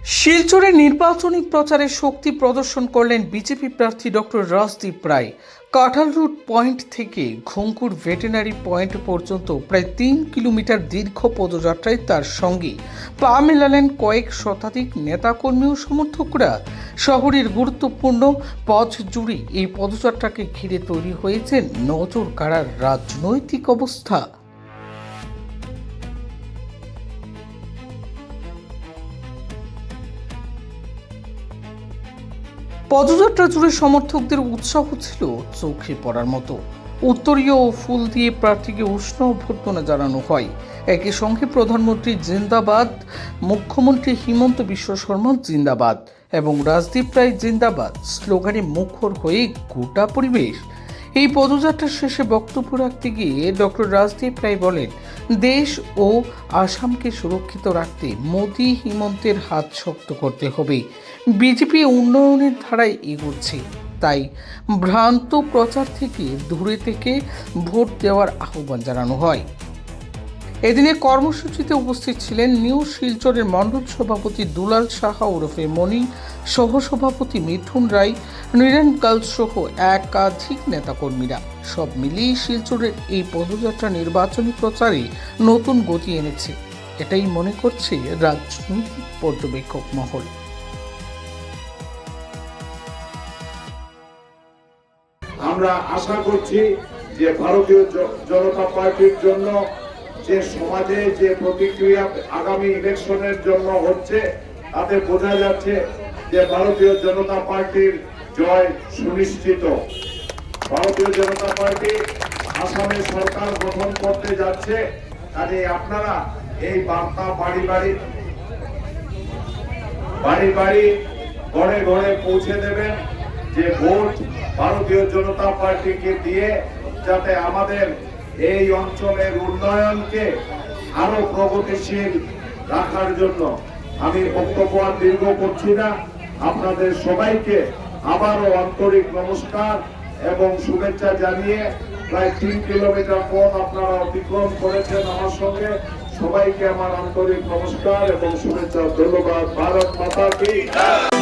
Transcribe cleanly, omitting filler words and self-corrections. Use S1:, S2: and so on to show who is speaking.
S1: শিলচরে নির্বাচনী প্রচারে শক্তি প্রদর্শন করলেন বিজেপি প্রার্থী ডক্টর রাজদীপ রায়। কাঁঠাল রুট পয়েন্ট থেকে ঘুংকুর ভেটেরিনারি পয়েন্ট পর্যন্ত প্রায় 3 কিলোমিটার দীর্ঘ পদযাত্রায় তার সঙ্গে পা মেলালেন কয়েক শতাধিক নেতাকর্মী ও সমর্থকরা। শহরের গুরুত্বপূর্ণ পথ জুড়ে এই পদযাত্রাকে ঘিরে তৈরি হয়েছে নজর কাড়ার রাজনৈতিক অবস্থা। পদযাত্রা জুড়ে সমর্থকদের উৎসাহ ছিল চোখে পড়ার মতো। উত্তরীয় ও ফুল দিয়ে প্রার্থীকে উষ্ণ অভ্যর্থনা জানানো হয়। একই সঙ্গে প্রধানমন্ত্রী জিন্দাবাদ, মুখ্যমন্ত্রী হিমন্ত বিশ্ব শর্মা জিন্দাবাদ এবং রাজদীপ রায় জিন্দাবাদ স্লোগানে মুখর হয়ে গোটা পরিবেশ। এই পদযাত্রার শেষে বক্তব্য রাখতে গিয়ে ডক্টর রাজদীপ রায় বলেন, দেশ ও আসামকে সুরক্ষিত রাখতে মোদি হিমন্তের হাত শক্ত করতে হবে। বিজেপি উন্নয়নের ধারায় এগোচ্ছে, তাই ভ্রান্ত প্রচার থেকে দূরে থেকে ভোট দেওয়ার আহ্বান জানানো হয়। এদিনে কর্মসূচিতে উপস্থিত ছিলেন নিউ শিলচরের মণ্ডল সভাপতি দুলাল সাহা ওরফে মণি, সহসভাপতি মিঠুন রায়, নিরঞ্জল সহ একাধিক নেতাকর্মীরা। সব মিলিয়ে শিলচরের এই পদযাত্রা নির্বাচনী প্রচারে নতুন গতি এনেছে, এটাই মনে করছে রাজনৈতিক পর্যবেক্ষক মহল।
S2: আমরা আশা করছি যে ভারতীয় জনতা পার্টির জন্য যে সমাজে যে প্রতিক্রিয়া আগামী ইলেকশনের জন্য হচ্ছে, তাতে বোঝা যাচ্ছে যে ভারতীয় জনতা পার্টির জয় সুনিশ্চিত। ভারতীয় জনতা পার্টি আসামে সরকার গঠন করতে যাচ্ছে, কাজে আপনারা এই বার্তা বাড়ি বাড়ি ঘরে ঘরে পৌঁছে দেবেন যে ভোট ভারতীয় জনতা পার্টিকে দিয়ে যাতে আমাদের এই অঞ্চলের উন্নয়নকে আরো প্রগতিশীল রাখার জন্য। আমি বক্তব্য আর দীর্ঘ করছি না। আপনাদের সবাইকে আবারও আন্তরিক নমস্কার এবং শুভেচ্ছা জানিয়ে প্রায় 3 কিলোমিটার পথ আপনারা অতিক্রম করেছেন আমার সঙ্গে। সবাইকে আমার আন্তরিক নমস্কার এবং শুভেচ্ছা। ধন্যবাদ। ভারত মাতা কি জয়।